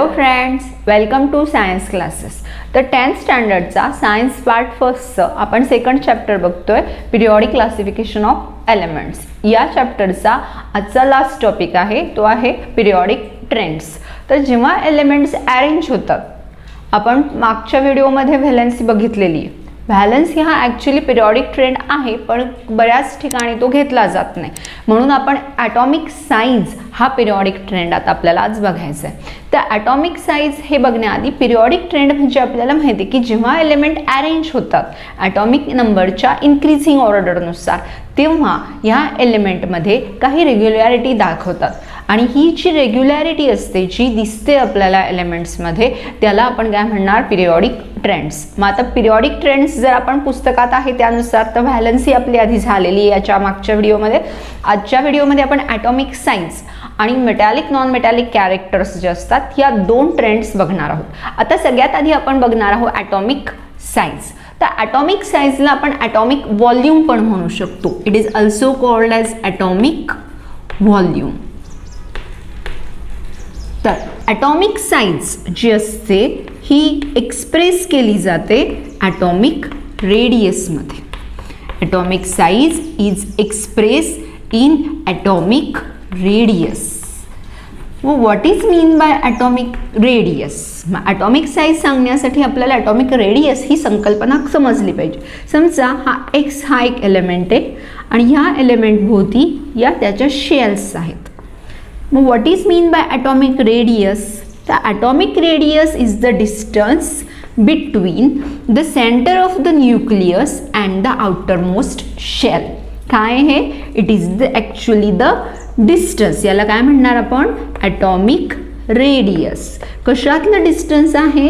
Hello friends, welcome to science classes. तर 10th स्टँडर्डचा science part फर्स्टचं आपण सेकंड चॅप्टर बघतोय, पिरियॉडिक क्लासिफिकेशन ऑफ एलिमेंट्स. या चॅप्टरचा आजचा लास्ट टॉपिक आहे, तो आहे पिरियॉडिक ट्रेंड्स. तर जेव्हा एलिमेंट्स अरेंज होतात, आपण मागच्या व्हिडिओमध्ये व्हॅलेन्सी बघितलेली आहे. व्हॅलेन्सी हा ॲक्च्युली पिरियॉडिक ट्रेंड आहे, पण बऱ्याच ठिकाणी तो घेतला जात नाही. म्हणून आपण ॲटॉमिक साईज हा पिरियॉडिक ट्रेंड आता आपल्याला आज बघायचा आहे. तर ॲटॉमिक साईज हे बघण्याआधी पिरियॉडिक ट्रेंड म्हणजे आपल्याला माहिती आहे की जेव्हा एलिमेंट अरेंज होतात ॲटॉमिक नंबरच्या इन्क्रीजिंग ऑर्डरनुसार, तेव्हा ह्या एलिमेंटमध्ये काही रेग्युलॅरिटी दाखवतात. आणि ही जी रेग्युलॅरिटी असते, जी दिसते आपल्याला एलिमेंट्समध्ये, त्याला आपण काय म्हणणार, पिरियॉडिक ट्रेंड्स. मग आता पिरियॉडिक ट्रेंड्स जर आपण पुस्तकात आहे त्यानुसार, तर व्हॅलेन्सी आपली आधी झालेली आहे याच्या मागच्या व्हिडिओमध्ये. आजच्या व्हिडिओमध्ये आपण ॲटॉमिक साईज आणि मेटॅलिक नॉन मेटॅलिक कॅरेक्टर्स जे असतात या दोन ट्रेंड्स बघणार आहोत. आता सगळ्यात आधी आपण बघणार आहोत ॲटॉमिक साईज. तर ॲटॉमिक साईजला आपण ॲटॉमिक व्हॉल्यूम पण म्हणू शकतो. It is also called as atomic volume. तर ॲटॉमिक साईज जी असते ही एक्सप्रेस केली जाते ॲटॉमिक रेडियसमध्ये. Atomic size is express in atomic radius. What is mean by atomic radius? मग ॲटॉमिक साईज सांगण्यासाठी आपल्याला ॲटॉमिक रेडियस ही संकल्पना समजली पाहिजे. समजा हा एक्स हा एक एलिमेंट आहे आणि ह्या एलिमेंटभोवती या त्याच्या शेल्स आहेत. मग what is mean by atomic radius? तर atomic radius is the distance between the centre of the nucleus and the outer most shell. काय हे? It is the actually the distance. याला काय म्हणणार आपण? Atomic radius. कशातलं डिस्टन्स आहे?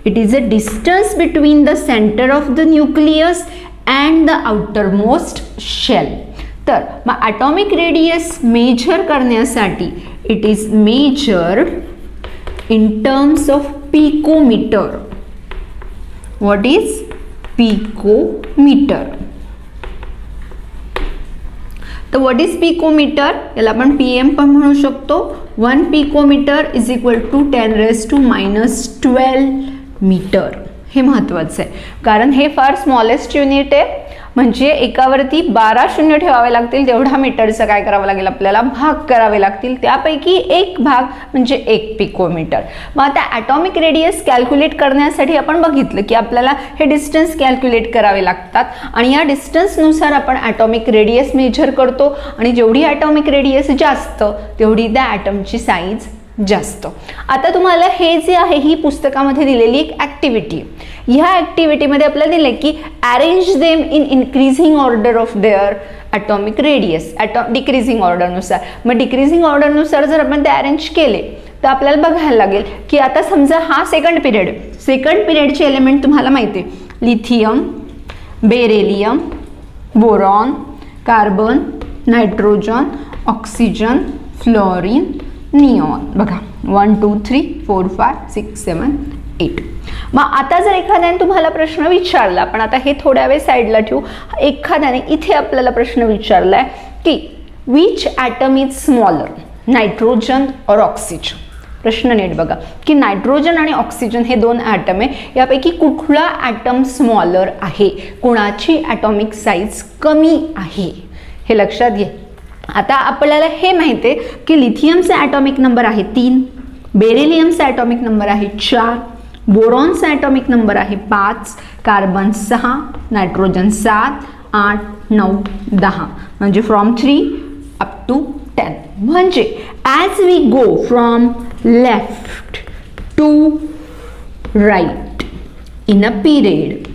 It is a distance between the centre of the nucleus and the outer most shell. तर मग ॲटॉमिक रेडियस मेजर करण्यासाठी it is measured in terms of picometre. What is picometre? तर what is picometre? याला आपण PM पण म्हणू शकतो. 1 picometre is equal to 10⁻⁻12 metre. हे महत्त्वाचं आहे, कारण हे फार स्मॉलेस्ट युनिट आहे. म्हणजे एकावरती 12 शून्य ठेवावे लागतील, तेवढा मीटरचं काय करावं लागेल आपल्याला, भाग करावे लागतील. त्यापैकी एक भाग म्हणजे 1 पिकोमीटर. मग आता ॲटॉमिक रेडियस कॅल्क्युलेट करण्यासाठी आपण बघितलं की आपल्याला हे डिस्टन्स कॅल्क्युलेट करावे लागतात आणि या डिस्टन्सनुसार आपण ॲटॉमिक रेडियस मेजर करतो. आणि जेवढी ॲटॉमिक रेडियस जास्त, तेवढी त्या ॲटमची साईज जास्त. आता तुम्हाला हे जे आहे ही पुस्तकामध्ये दिलेली एक ॲक्टिव्हिटी. ह्या ॲक्टिव्हिटीमध्ये आपल्याला दिले की arrange them in increasing order of their atomic radius, decreasing ऑर्डरनुसार. मग डिक्रीजिंग ऑर्डरनुसार जर आपण ते अरेंज केले तर आपल्याला बघायला लागेल की आता समजा हा सेकंड पिरियड. सेकंड पिरियडचे एलिमेंट तुम्हाला माहिती आहे, lithium, beryllium, boron, carbon, nitrogen, oxygen, fluorine, neon. बघा 1 2 3 4 5 6 7 8. मग आता जर एखाद्याने तुम्हाला प्रश्न विचारला, पण आता हे थोड्या वेळ साईडला ठेवू, एखाद्याने इथे आपल्याला प्रश्न विचारलाय की which atom is smaller, nitrogen और ऑक्सिजन. प्रश्न नीट बघा की नायट्रोजन आणि ऑक्सिजन हे दोन ॲटम आहे, यापैकी कुठला ॲटम स्मॉलर आहे, कोणाची ॲटॉमिक साईज कमी आहे, हे लक्षात घे. आता आपल्याला हे माहिती आहे की लिथियमचा ॲटॉमिक नंबर आहे 3, बेरिलियमचा ॲटॉमिक नंबर आहे 4, बोरॉनचा ॲटॉमिक नंबर आहे 5, कार्बन 6, नायट्रोजन 7, 8, 9, 10. म्हणजे फ्रॉम 3 अप टू 10. म्हणजे as we go from left to right in a period.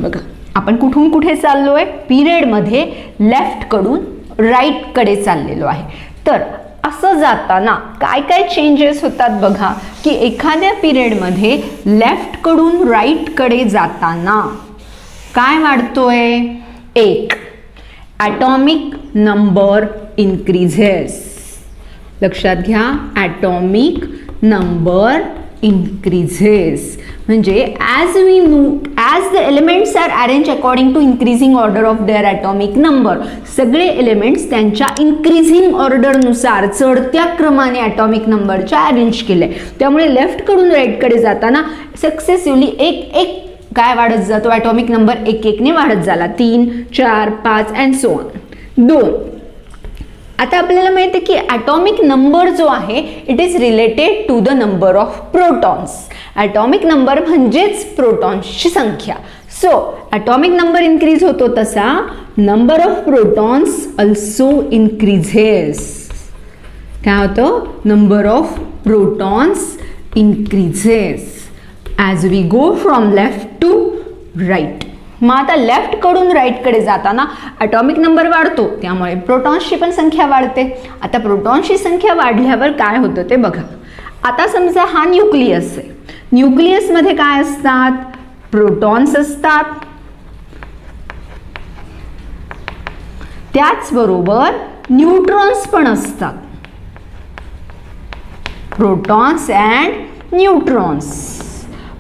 बघा आपण कुठून कुठे चाललो आहे? पिरियडमध्ये लेफ्टकडून राईटकडे चाललेलो आहे. तर असं जाताना काय काय चेंजेस होतात बघा की एखाद्या पिरियडमध्ये लेफ्टकडून राईटकडे जाताना काय वाढतोय? 1 ॲटॉमिक नंबर इन्क्रीजेस. लक्षात घ्या, ॲटॉमिक नंबर इन्क्रीजेस. म्हणजे as the elements are arrange according to increasing order of their atomic number, सगळे एलिमेंट्स त्यांच्या इन्क्रीजिंग ऑर्डरनुसार चढत्या क्रमाने ॲटॉमिक नंबरच्या अरेंज केले. त्यामुळे लेफ्टकडून राईटकडे जाताना सक्सेसिव्हली एक एक काय वाढत जातो, ॲटॉमिक नंबर एक एकने वाढत झाला. 3, 4, 5 अँड सो ऑन. 2. आता आपल्याला माहिती आहे की ॲटॉमिक नंबर जो आहे it is related to the number of protons. Atomic number म्हणजेच प्रोटॉन्सची संख्या. सो ॲटॉमिक नंबर इन्क्रीज होतो तसा number of protons also increases. काय होतं, number of protons increases as we go from left to right. मग आता लेफ्टकडून राईटकडे जाताना ॲटॉमिक नंबर वाढतो, त्यामुळे प्रोटॉन्सची पण संख्या वाढते. आता प्रोटॉन्सची संख्या वाढल्यावर काय होतं ते बघा. आता समजा हा न्यूक्लियस आहे, न्यूक्लियसमध्ये काय असतात, प्रोटॉन्स असतात, त्याचबरोबर न्यूट्रॉन्स पण असतात. Protons and neutrons.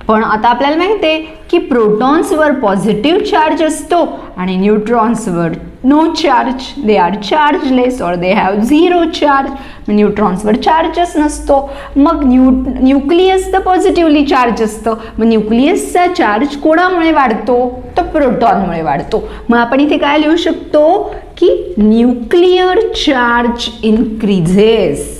पण आता आपल्याला माहिती आहे की प्रोटॉन्सवर पॉझिटिव्ह चार्ज असतो आणि न्यूट्रॉन्सवर no charge, they are chargeless और दे हॅव 0 चार्ज. न्यूट्रॉन्सवर चार्जच नसतो. मग न्यूक्लियस तर पॉझिटिव्हली चार्ज असतं. मग न्यूक्लियसचा चार्ज कोणामुळे वाढतो, तर प्रोटॉनमुळे वाढतो. मग आपण इथे काय लिहू शकतो की न्यूक्लिअर चार्ज इन्क्रीजेस,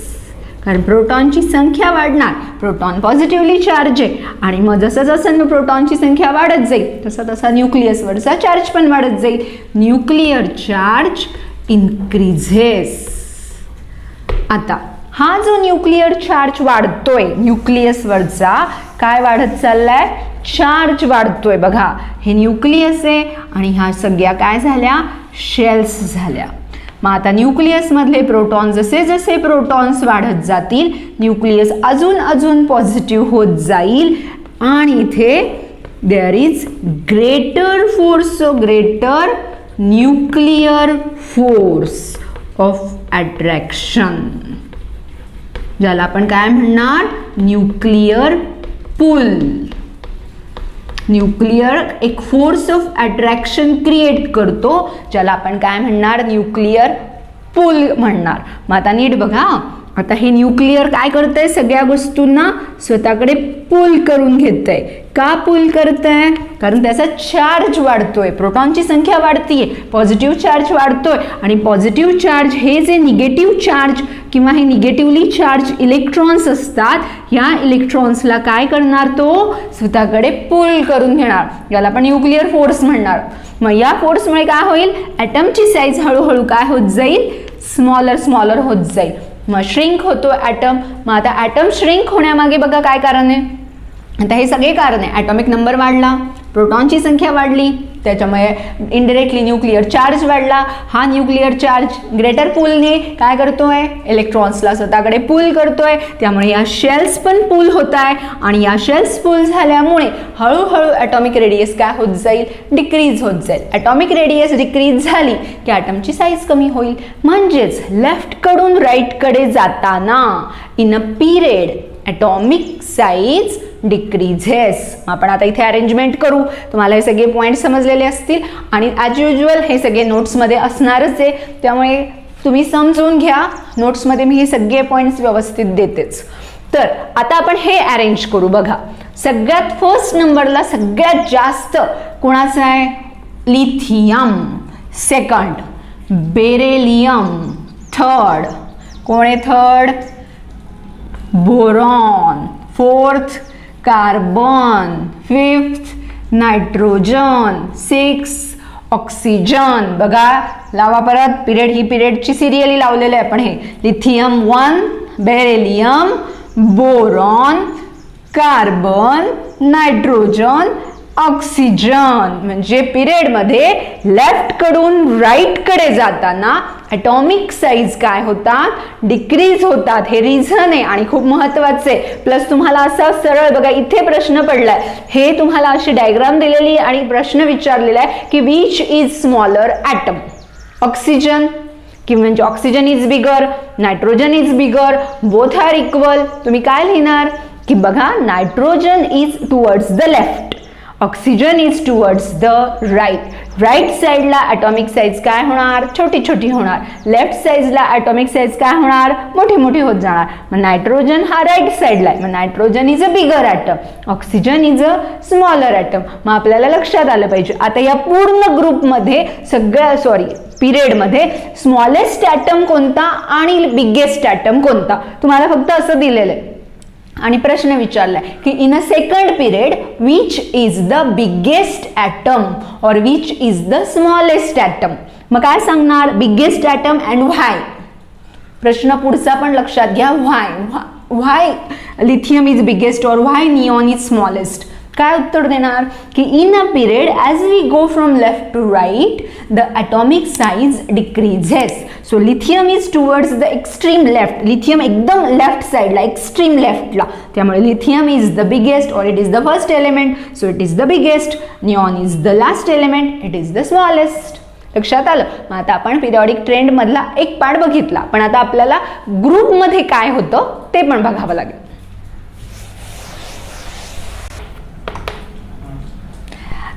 कारण प्रोटॉनची संख्या वाढणार, प्रोटॉन पॉझिटिव्हली चार्ज आहे आणि मग जसं जसं प्रोटॉनची संख्या वाढत जाईल तसा तसा न्यूक्लियसवरचा चार्ज पण वाढत जाईल. Nuclear charge increases. आता हा जो न्यूक्लिअर चार्ज वाढतोय न्यूक्लियसवरचा, काय वाढत चाललाय, चार्ज वाढतोय. बघा हे न्यूक्लियस आहे आणि ह्या सगळ्या काय झाल्या, शेल्स झाल्या. मग आता न्यूक्लियस मधले प्रोटॉन जसे जसे प्रोटॉन्स वाढत जातील न्यूक्लियस अजून अजून पॉझिटिव्ह होत जाईल आणि इथे there is greater force, greater nuclear force of attraction, ज्याला आपण काय म्हणणार, न्यूक्लिअर पुल. न्यूक्लिअर एक फोर्स ऑफ अट्रॅक्शन क्रिएट करतो, ज्याला आपण काय म्हणणार, न्यूक्लिअर पुल म्हणणार. मग आता नीट बघा, आता हे न्यूक्लिअर काय करतंय, सगळ्या वस्तूंना स्वतःकडे पुल करून घेतंय. का पुल करतंय, कारण त्याचा चार्ज वाढतोय, प्रोटॉनची संख्या वाढतीये, पॉझिटिव्ह चार्ज वाढतोय आणि पॉझिटिव्ह चार्ज हे जे निगेटिव्ह चार्ज किंवा हे निगेटिव्हली चार्ज इलेक्ट्रॉन्स असतात, ह्या इलेक्ट्रॉन्सला काय करणार, तो स्वतःकडे पुल करून घेणार, याला आपण न्यूक्लिअर फोर्स म्हणणार. मग या फोर्समुळे काय होईल, ॲटमची साईज हळूहळू काय होत जाईल, स्मॉलर स्मॉलर होत जाईल. मग श्रिंक होतो ॲटम. मग आता ॲटम श्रिंक होण्यामागे बघा काय कारण आहे, आता हे सगळे कारण आहे. ॲटॉमिक नंबर वाढला, प्रोटॉनची संख्या वाढली, त्याच्यामुळे इनडायरेक्टली न्यूक्लिअर चार्ज वाढला. हा न्यूक्लिअर चार्ज ग्रेटर पुलने काय करतोय, इलेक्ट्रॉन्सला स्वतःकडे पुल करतोय, त्यामुळे या शेल्स पण पुल होत आहे आणि या शेल्स पुल झाल्यामुळे हळूहळू ॲटॉमिक रेडियस काय होत जाईल, डिक्रीज होत जाईल. ॲटॉमिक रेडियस डिक्रीज झाली की ॲटमची साईज कमी होईल. म्हणजेच लेफ्टकडून राईटकडे जाताना in a period atomic size decreases. आपण आता इथे अरेंजमेंट करू, तुम्हाला हे सगळे पॉईंट समजलेले असतील आणि ॲज युजल हे सगळे नोट्समध्ये असणारच आहे, त्यामुळे तुम्ही समजून घ्या. नोट्समध्ये मी हे सगळे पॉईंट्स व्यवस्थित देतेच. तर आता आपण हे अरेंज करू. बघा सगळ्यात फर्स्ट नंबरला सगळ्यात जास्त कोणाचं आहे, लिथियम. Second beryllium. थर्ड कोण आहे, third boron. Fourth carbon. Fifth nitrogen. Six oxygen. बघा लावा परत, पिरियड ही पिरियडची सिरियली लावलेलं आहे आपण. हे lithium 1, beryllium, boron, carbon, nitrogen, oxygen. म्हणजे पिरियडमध्ये लेफ्टकडून राईटकडे जाताना ॲटॉमिक साईज काय होतात, डिक्रीज होतात. हे रिझन आहे आणि खूप महत्वाचं आहे. प्लस तुम्हाला असा सरळ बघा इथे प्रश्न पडलाय, हे तुम्हाला अशी डायग्राम दिलेली आणि प्रश्न विचारलेला आहे की which is smaller atom, oxygen की म्हणजे oxygen is bigger, nitrogen is bigger, both are equal. तुम्ही काय लिहिणार, की बघा nitrogen is towards the left, oxygen is towards the right. Right साईडला ॲटॉमिक साईज काय होणार, छोटी छोटी होणार. लेफ्ट साईडला ॲटॉमिक साईज काय होणार, मोठी मोठी होत जाणार. मग नायट्रोजन हा राईट साईडला आहे, मग nitrogen is a bigger atom, oxygen is a smaller atom. मग आपल्याला लक्षात आलं पाहिजे आता या पूर्ण ग्रुपमध्ये पिरियडमध्ये स्मॉलेस्ट ॲटम कोणता आणि बिगेस्ट ॲटम कोणता, तुम्हाला फक्त असं दिलेलं आहे आणि प्रश्न विचारलाय की in a second period which is the biggest atom और which is the smallest atom. मग काय सांगणार, बिगेस्ट ॲटम अँड व्हाय. प्रश्न पुढचा पण लक्षात घ्या, व्हाय लिथियम इज बिगेस्ट और व्हाय निऑन इज स्मॉलेस्ट. काय उत्तर देणार की in a period as we go from left to right the atomic size decreases. So lithium is towards the extreme left, lithium एकदम लेफ्ट साईडला एक्स्ट्रीम लेफ्टला, त्यामुळे लिथियम इज द बिगेस्ट और it is the first element, so it is the biggest. Neon is the last element, it is the smallest. लक्षात आलं. मग आता आपण पिरियॉडिक ट्रेंड मधला एक पार्ट बघितला, पण आता आपल्याला ग्रुपमध्ये काय होतं ते पण बघावं लागेल.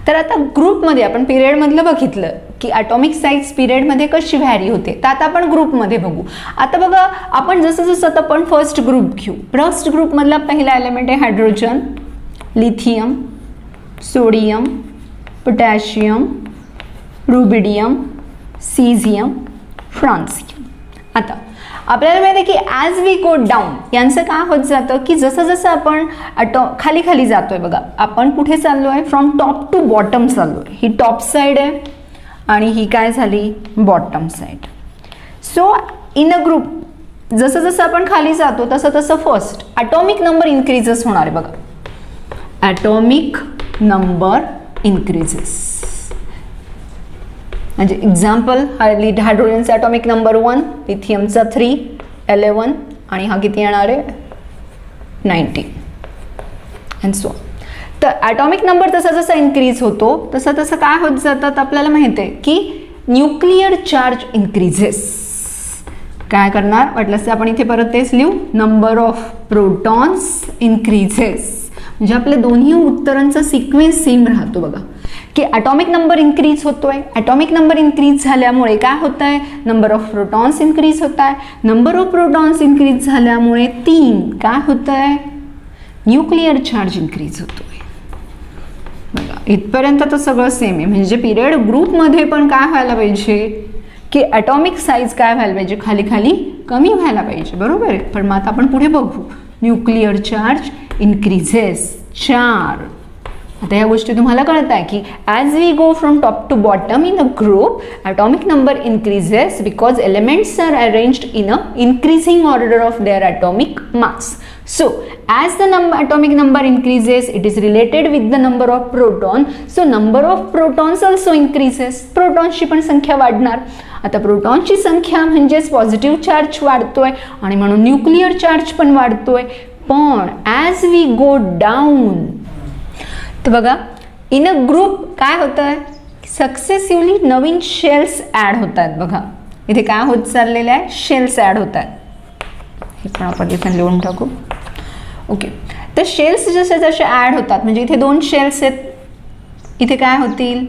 तर आता ग्रुपमध्ये आपण पिरियडमधलं बघितलं की ॲटॉमिक साईज पिरियडमध्ये कशी व्हॅरी होते, तर आता आपण ग्रुपमध्ये बघू. आता बघा आपण जसं आता आपण फर्स्ट ग्रुप घेऊ. फर्स्ट ग्रुपमधला पहिला एलिमेंट आहे hydrogen, lithium, sodium, potassium, rubidium, caesium, francium. आता आपल्याला माहिती आहे की ॲज वी गो डाऊन यांचं काय होत जातं की जसं जसं आपण खाली खाली जातोय बघा, आपण कुठे चाललो आहे, फ्रॉम टॉप टू बॉटम चाललो आहे. ही टॉप साईड आहे आणि ही काय झाली, bottom side. So in a group जसं जसं आपण खाली जातो तसं तसं फर्स्ट ॲटॉमिक नंबर इन्क्रीजेस होणार आहे बघा. ॲटॉमिक नंबर इन्क्रीजेस म्हणजे एक्झाम्पल हायड्रोजनचा ॲटॉमिक नंबर 1, लिथियमचा 3, 11 आणि हा किती येणार आहे 90 अँड सो. तर ॲटॉमिक नंबर जसा जसा इन्क्रीज होतो तसं तसं काय होत जातात आपल्याला माहिती आहे की न्यूक्लिअर चार्ज इन्क्रीजेस. काय करणार वाटलंच आपण इथे परत तेच लिहू, नंबर ऑफ प्रोटॉन्स इन्क्रीजेस. म्हणजे आपल्या दोन्ही उत्तरांचा सिक्वेन्स सेम राहतो बघा की ॲटॉमिक नंबर इन्क्रीज होतोय. ॲटॉमिक नंबर इन्क्रीज झाल्यामुळे काय होत आहे, नंबर ऑफ प्रोटॉन्स इन्क्रीज होत आहे. नंबर ऑफ प्रोटॉन्स इन्क्रीज झाल्यामुळे 3 काय होत आहे, न्यूक्लिअर चार्ज इन्क्रीज होतोय. बघा इथपर्यंत तर सगळं सेम आहे. म्हणजे पिरियड ग्रुपमध्ये पण काय व्हायला पाहिजे की ॲटॉमिक साईज काय व्हायला पाहिजे, खाली खाली कमी व्हायला पाहिजे, बरोबर आहे. पण मग आता आपण पुढे बघू, न्यूक्लिअर चार्ज इन्क्रीजेस 4. आता या गोष्टी तुम्हाला कळत आहे की as we go from top to bottom in a group atomic number increases because elements are arranged in a increasing order of their atomic mass. So as the atomic number increases it is related with the number of proton, so number of protons also increases. प्रोटॉन्सची पण संख्या वाढणार. आता प्रोटॉनची संख्या म्हणजेच positive charge वाढतोय आणि म्हणून nuclear charge पण वाढतोय. पण ॲज वी गो डाऊन तर बघा इन अ ग्रुप काय होत आहे, सक्सेसिव्हली नवीन शेल्स ॲड होत आहेत. बघा इथे काय होत चाललेलं आहे, शेल्स ॲड होत आहेत. हे पण आपण इथे लिहून टाकू. ओके, तर शेल्स जसे जसे ॲड होतात म्हणजे इथे 2 शेल्स आहेत, इथे काय होतील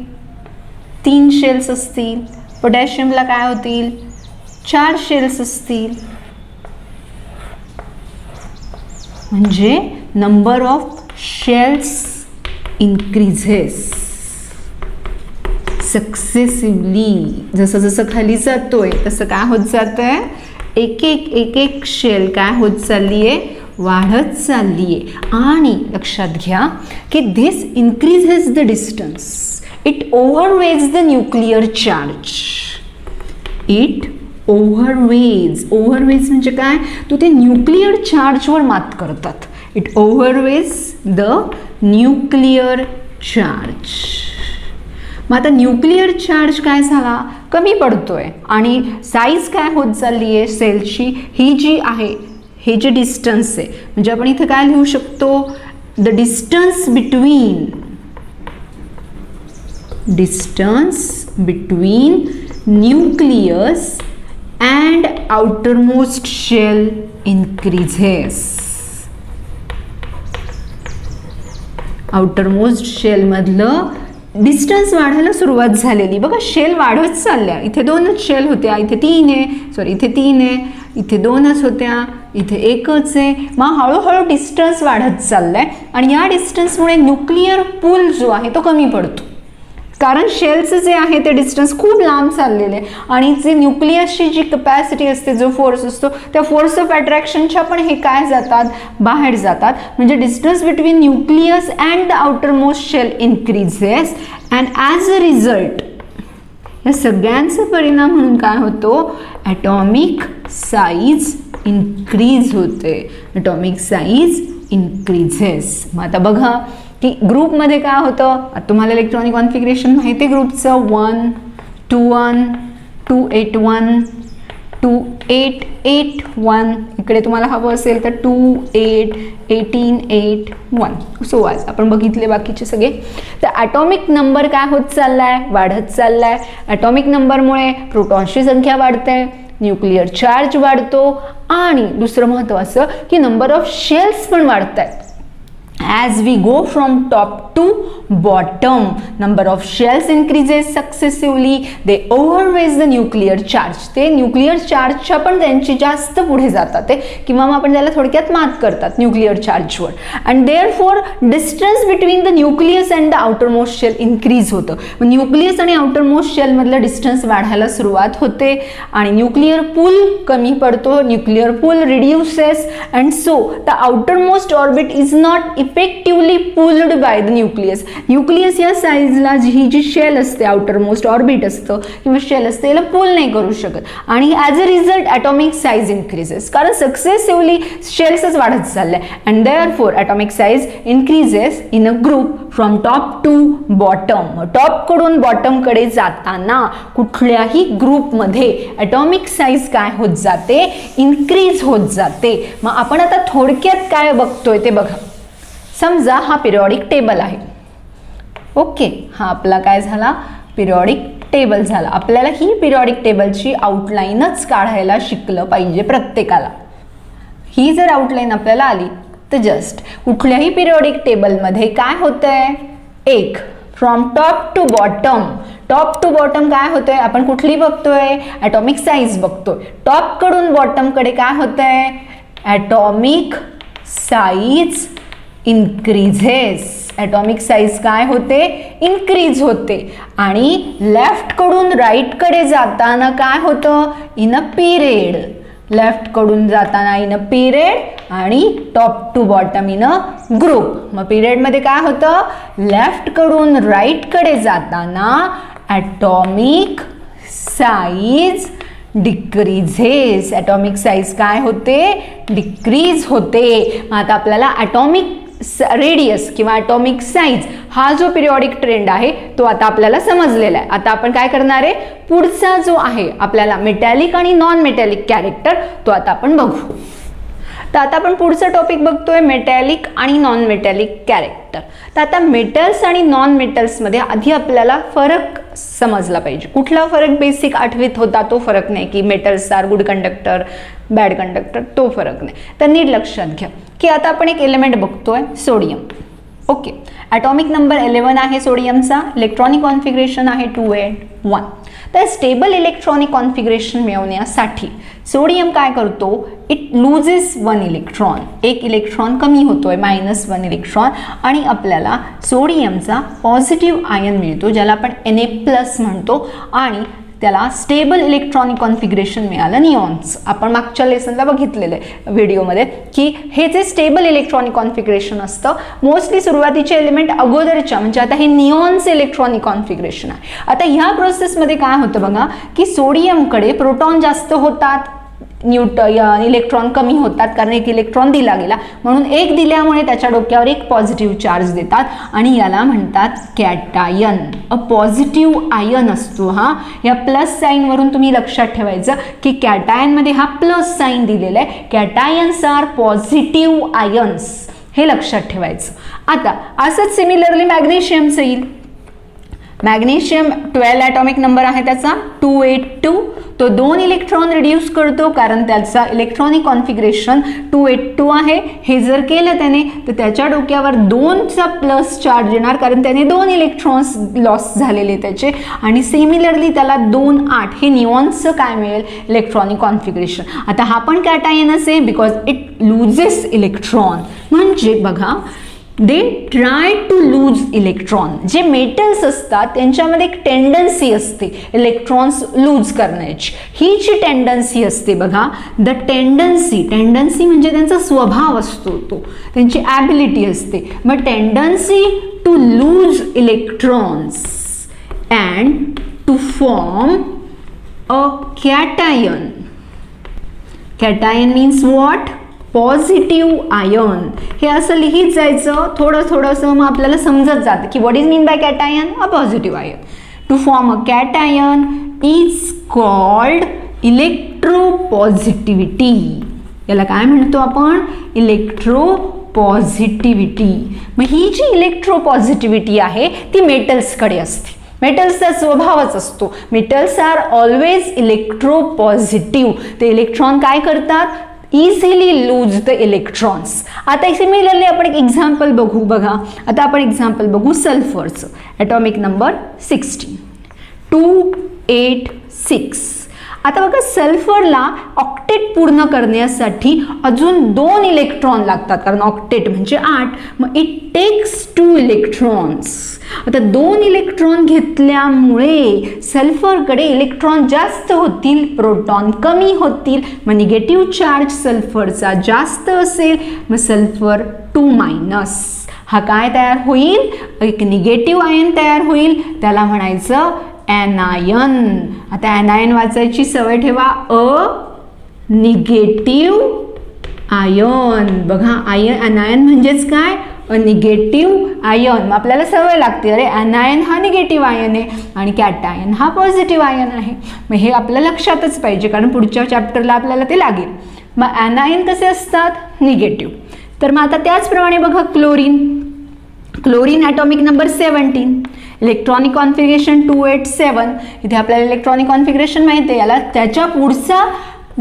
3 शेल्स असतील. पोटॅशियमला काय होतील 4 शेल्स असतील. म्हणजे नंबर ऑफ शेल्स इन्क्रीजेस सक्सेसिव्हली. जसं जसं खाली जातोय तसं काय होत जातंय, एक एक शेल काय होत चालली आहे, वाढत चालली आहे. आणि लक्षात घ्या की this increases the distance, it overweighs the nuclear charge. It overweighs म्हणजे काय, तो ते न्यूक्लिअर चार्जवर मात करतात. It overweighs the nuclear charge. मग आता न्यूक्लिअर चार्ज काय झाला, कमी पडतोय आणि साईज काय होत चालली आहे सेलची, ही जी आहे हे जे डिस्टन्स आहे म्हणजे आपण इथे काय लिहू शकतो, the distance between nucleus and outermost shell increases. Outer most शेलमधलं डिस्टन्स वाढायला सुरुवात झालेली. बघा शेल वाढत चालल्या. इथे 2च शेल होत्या, इथे 3 आहे, सॉरी इथे 3 आहे, इथे 2च होत्या, इथे 1च आहे. मग हळूहळू डिस्टन्स वाढत चाललाय आणि या डिस्टन्समुळे न्यूक्लिअर पूल जो आहे तो कमी पडतो, कारण शेलचं जे आहे ते डिस्टन्स खूप लांब चाललेले आणि जे न्यूक्लियसची जी कपॅसिटी असते, जो फोर्स असतो, त्या फोर्स ऑफ अट्रॅक्शनच्या पण हे काय जातात, बाहेर जातात. म्हणजे distance between nucleus and the outer most shell increases and as a result या सगळ्यांचा परिणाम म्हणून काय होतो, ॲटॉमिक साईज इन्क्रीज होते. Atomic size increases. मग आता बघा की ग्रुपमध्ये काय होतं, तुम्हाला इलेक्ट्रॉनिक कॉन्फिगरेशन माहिती आहे ग्रुपचं, 1 2 1 2 8 1 2 8 8 1. इकडे तुम्हाला हवं असेल तर 2 8 18 8 1. सो आज आपण बघितले बाकीचे सगळे. तर ॲटॉमिक नंबर काय होत चाललाय, वाढत चाललाय. ॲटॉमिक नंबरमुळे प्रोटॉनची संख्या वाढते, न्यूक्लिअर चार्ज वाढतो आणि दुसरं महत्त्वाचं की नंबर ऑफ शेल्स पण वाढत आहेत. As we go from top to bottom, number of shells increases successively. They overweight the nuclear charge. ते न्यूक्लिअर चार्जच्या पण त्यांची जास्त पुढे जातात ते, किंवा मग आपण त्याला थोडक्यात मात करतात न्यूक्लिअर चार्जवर. And therefore distance between the nucleus and the outer most shell increase होतं. मग न्यूक्लियस आणि आउटर मोस्ट शेलमधलं डिस्टन्स वाढायला सुरुवात होते आणि न्यूक्लिअर पूल कमी पडतो. Nuclear pool reduces and so the outer most orbit is not effectively pulled by the nucleus. Nucleus या साईजला ही जी शेल असते, आउटर मोस्ट ऑर्बिट असतं किंवा शेल असते, याला पुल नाही करू शकत आणि as a result atomic size increases, कारण सक्सेसिव्हली शेल्सच वाढत चालल्या. And therefore atomic size increases in a group from top to bottom. टॉपकडून बॉटमकडे जाताना कुठल्याही ग्रुपमध्ये ॲटॉमिक साईज काय होत जाते, इन्क्रीज होत जाते. मग आपण आता थोडक्यात काय बघतोय ते बघा. समजा हा पिरियॉडिक टेबल आहे. ओके, हा आपला काय झाला, पिरियॉडिक टेबल झाला. आपल्याला ही पिरियॉडिक टेबलची आउटलाईनच काढायला शिकलं पाहिजे प्रत्येकाला. ही जर आउटलाईन आपल्याला आली तर जस्ट कुठल्याही पिरियॉडिक टेबलमध्ये काय होतंय, एक from top to bottom. Top to bottom काय होतंय, आपण कुठली बघतोय, ॲटॉमिक साईज बघतोय. टॉपकडून बॉटमकडे काय होतंय, atomic size increases. Atomic size काय होते, इन्क्रीज होते. आणि लेफ्टकडून राईटकडे जाताना काय होतं, इन अ पिरियड. लेफ्टकडून जाताना इन अ पिरियड आणि top to bottom in a group. मग पिरियडमध्ये काय होतं, लेफ्टकडून राईटकडे जाताना atomic size decreases. Atomic size काय होते, डिक्रीज होते. मग आता आपल्याला ॲटॉमिक रेडियस किंवा ॲटॉमिक साईज हा जो पिरियॉडिक ट्रेंड आहे तो आता आपल्याला समजलेला आहे. आता आपण काय करणार आहे, पुढचा जो आहे आपल्याला मेटॅलिक आणि नॉन मेटॅलिक कॅरेक्टर, तो आता आपण बघू. तर आता आपण पुढचा टॉपिक बघतोय, मेटॅलिक आणि नॉन मेटॅलिक कॅरेक्टर. तर आता मेटल्स आणि नॉन मेटल्समध्ये आधी आपल्याला फरक समजला पाहिजे. कुठला फरक बेसिक 8वीत होता तो फरक नाही, की metals are good conductor bad conductor, तो फरक नाही. तर नीट लक्षात घ्या की आता आपण एक एलिमेंट बघतोय, सोडियम. ओके, ॲटॉमिक नंबर 11 आहे सोडियमचा, इलेक्ट्रॉनिक कॉन्फिगरेशन आहे 281. तर स्टेबल इलेक्ट्रॉनिक कॉन्फिगरेशन मिळवण्यासाठी सोडियम काय करतो, इट लुजेस 1 इलेक्ट्रॉन. एक इलेक्ट्रॉन कमी होतोय, -1 इलेक्ट्रॉन, आणि आपल्याला सोडियमचा पॉझिटिव्ह आयन मिळतो, ज्याला आपण Na+ म्हणतो, आणि त्याला स्टेबल इलेक्ट्रॉनिक कॉन्फिगरेशन मिळालं निऑन्स. आपण मागच्या लेसनला बघितलेलं आहे व्हिडिओमध्ये की हे जे स्टेबल इलेक्ट्रॉनिक कॉन्फिगरेशन असतं, मोस्टली सुरुवातीचे एलिमेंट अगोदरच्या, म्हणजे आता हे निऑन्स इलेक्ट्रॉनिक कॉन्फिगरेशन आहे. आता ह्या प्रोसेसमध्ये काय होतं बघा की सोडियमकडे प्रोटॉन जास्त होतात, इलेक्ट्रॉन कमी होतात, कारण एक इलेक्ट्रॉन दिला गेला, म्हणून एक दिल्यामुळे त्याच्या डोक्यावर एक पॉझिटिव्ह चार्ज देतात आणि याला म्हणतात कॅटायन. अ पॉझिटिव्ह आयन असतो हा. या प्लस साईनवरून तुम्ही लक्षात ठेवायचं की कॅटायनमध्ये हा प्लस साईन दिलेला आहे. कॅटायन्स आर पॉझिटिव्ह आयन्स, हे लक्षात ठेवायचं. आता असंच सिमिलरली मॅग्नेशियमचं येईल. मॅग्नेशियम 12 ॲटॉमिक नंबर आहे त्याचा 282. तो 2 इलेक्ट्रॉन रिड्यूस करतो कारण त्याचा इलेक्ट्रॉनिक कॉन्फिगरेशन 282 आहे. हे जर केलं त्याने तर त्याच्या डोक्यावर 2चा प्लस चार्ज येणार कारण त्याने 2 इलेक्ट्रॉन्स लॉस झालेले त्याचे. आणि सिमिलरली त्याला 2 8 हे निऑनचं काय मिळेल इलेक्ट्रॉनिक कॉन्फिगरेशन. आता हा पण कॅटायनच आहे बिकॉज इट लुजेस इलेक्ट्रॉन. म्हणजे बघा they try to lose electron. जे मेटल्स असतात त्यांच्यामध्ये एक टेंडन्सी असते इलेक्ट्रॉन्स लूज करण्याची. ही जी टेंडन्सी असते बघा द टेंडन्सी म्हणजे त्यांचा स्वभाव असतो तो त्यांची ॲबिलिटी असते. मग tendency to lose electrons and to form a cation. Cation means what positive ion. हे असं लिहित जायचं थोडंसं मग आपल्याला समजत जातं की what is mean by cation a positive ion. To form a cation is called electropositivity. याला काय म्हणतो आपण इलेक्ट्रोपॉझिटिव्हिटी. मग ही जी इलेक्ट्रोपॉझिटिव्हिटी आहे ती मेटल्सकडे असते. मेटल्सचा स्वभावच असतो मेटल्स आर ऑलवेज इलेक्ट्रोपॉझिटिव्ह. ते इलेक्ट्रॉन काय करतात इझिली लूज द इलेक्ट्रॉन्स. आता सिमिलरली आपण एक एक्झाम्पल बघू. बघा आता आपण एक्झाम्पल बघू सल्फरचं. Atomic number 16 286. आता बघा सल्फरला ऑक्टेट पूर्ण करण्यासाठी अजून 2 इलेक्ट्रॉन लागतात कारण ऑक्टेट म्हणजे 8. मग इट टेक्स 2 इलेक्ट्रॉन्स. आता 2 इलेक्ट्रॉन घेतल्यामुळे सल्फरकडे इलेक्ट्रॉन जास्त होतील प्रोटॉन कमी होतील. मग निगेटिव्ह चार्ज सल्फरचा जास्त असेल मग सल्फर 2- हा काय तयार होईल एक निगेटिव्ह आयन तयार होईल. त्याला म्हणायचं ॲनायन. आता ॲनायन वाचायची सवय ठेवा अ निगेटिव्ह आयन. बघा ॲनायन म्हणजेच काय अ निगेटिव्ह आयन. मग आपल्याला सवय लागते अरे ॲनायन हा निगेटिव्ह आयन आहे आणि कॅटायन हा पॉझिटिव्ह आयन आहे. मग हे आपल्या लक्षातच पाहिजे कारण पुढच्या चॅप्टरला आपल्याला ते लागेल. मग ॲनायन कसे असतात निगेटिव्ह. तर मग आता त्याचप्रमाणे बघा chlorine atomic number 17 electronic configuration 287. इथे आपल्याला इलेक्ट्रॉनिक कॉन्फिगरेशन माहिती आहे. याला त्याच्या पुढचा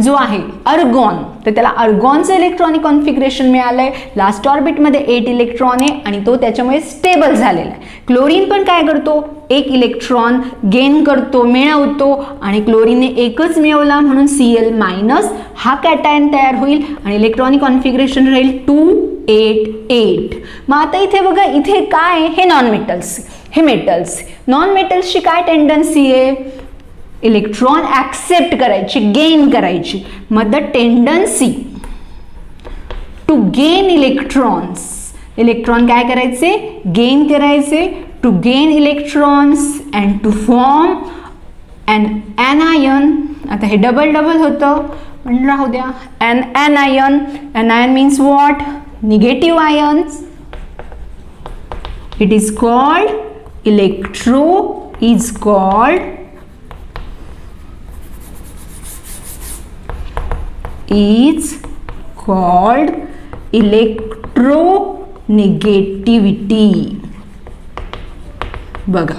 जो आहे अर्गॉन तर त्याला अर्गॉनचं इलेक्ट्रॉनिक कॉन्फिगरेशन मिळालं आहे. लास्ट ऑर्बिटमध्ये 8 इलेक्ट्रॉन आहे आणि तो त्याच्यामुळे स्टेबल झालेला आहे. क्लोरीन पण काय करतो 1 इलेक्ट्रॉन गेन करतो मिळवतो आणि क्लोरीनने एकच मिळवला म्हणून Cl- हा कॅटायन तयार होईल आणि इलेक्ट्रॉनिक कॉन्फिगरेशन राहील 288. मग आता इथे बघा इथे काय हे नॉन मेटल्स हे मेटल्स. नॉन मेटल्सची काय टेंडन्सी आहे इलेक्ट्रॉन ॲक्सेप्ट करायची गेन करायची. मग the tendency to gain electrons. Electron काय करायचे गेन करायचे to gain electrons and to form an anion. आता हे डबल होतं पण राहू द्या an anion. Anion means what negative ions. It is called is called electronegativity. बघा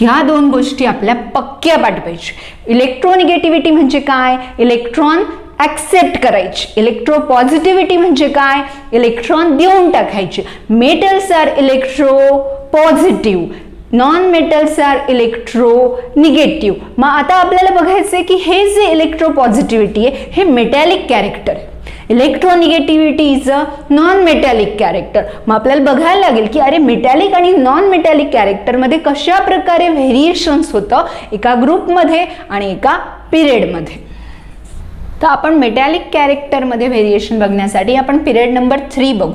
ह्या 2 गोष्टी आपल्या पक्क्या पाठ पाहिजे. इलेक्ट्रोनिगेटिव्हिटी म्हणजे काय इलेक्ट्रॉन ॲक्सेप्ट करायची. इलेक्ट्रोपॉझिटिव्हिटी म्हणजे काय इलेक्ट्रॉन देऊन टाकायचे. Metals are electropositive non metals are electronegative. मग आता आपल्याला बघायचं आहे की हे जे इलेक्ट्रोपॉझिटिव्हिटी आहे हे मेटॅलिक कॅरेक्टर आहे. Electronegativity is a non metallic character. मग आपल्याला बघायला लागेल की अरे मेटॅलिक आणि नॉन मेटॅलिक कॅरेक्टरमध्ये कशा प्रकारे व्हेरिएशन्स होतं एका ग्रुपमध्ये आणि एका पिरियडमध्ये. तर आपण मेटॅलिक कॅरेक्टरमध्ये व्हेरिएशन बघण्यासाठी आपण पिरियड नंबर 3 बघू.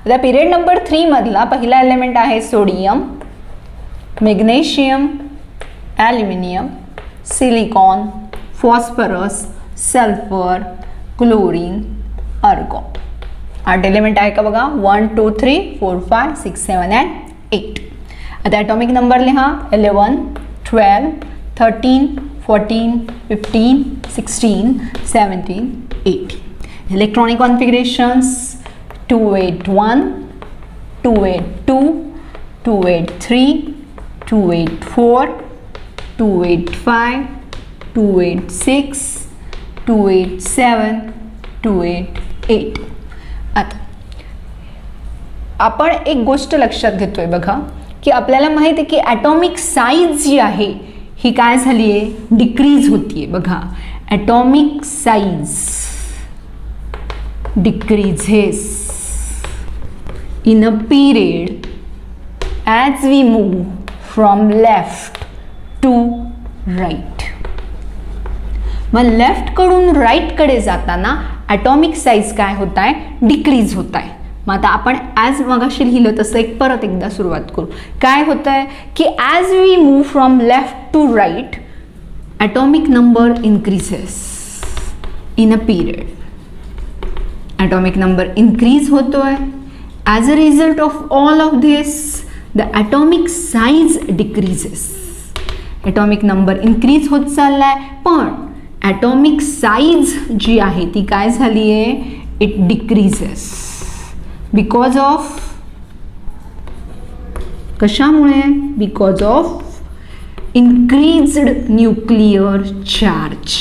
आता पिरियड नंबर 3 मधला पहिला एलिमेंट आहे sodium, magnesium, aluminium, silicon, phosphorus, sulphur, chlorine, अर्गॉन. 8 element आहे का बघा 1 2 3 4 5 6 7 and 8. आता ॲटॉमिक नंबर लिहा 11 12 13 14 15 16 17 18. इलेक्ट्रॉनिक कॉन्फिगरेशन्स 281 282 283 284, 285, 286, 287, 288. आता आपण एक गोष्ट लक्षात घेतोय बघा की आपल्याला माहिती आहे की ॲटॉमिक साईज जी आहे ही काय झाली आहे, डिक्रीज होतीये. बघा atomic size decreases in a period as we move from left to right. मग लेफ्ट कडून राईट कडे जाताना ॲटॉमिक साईज काय होत आहे, डिक्रीज होत आहे. मग आता आपण ॲज मगाशी लिहिलं तसं एक परत एकदा सुरुवात करू. काय होत आहे की as we move from left to right atomic number increases in a period. Atomic number increase होतोय. As a result of all of this, the atomic size decreases. Atomic number increase होत चाललाय, पण atomic size जी आहे ती काय झाली आहे, it decreases because of कशामुळे, because of increased nuclear charge.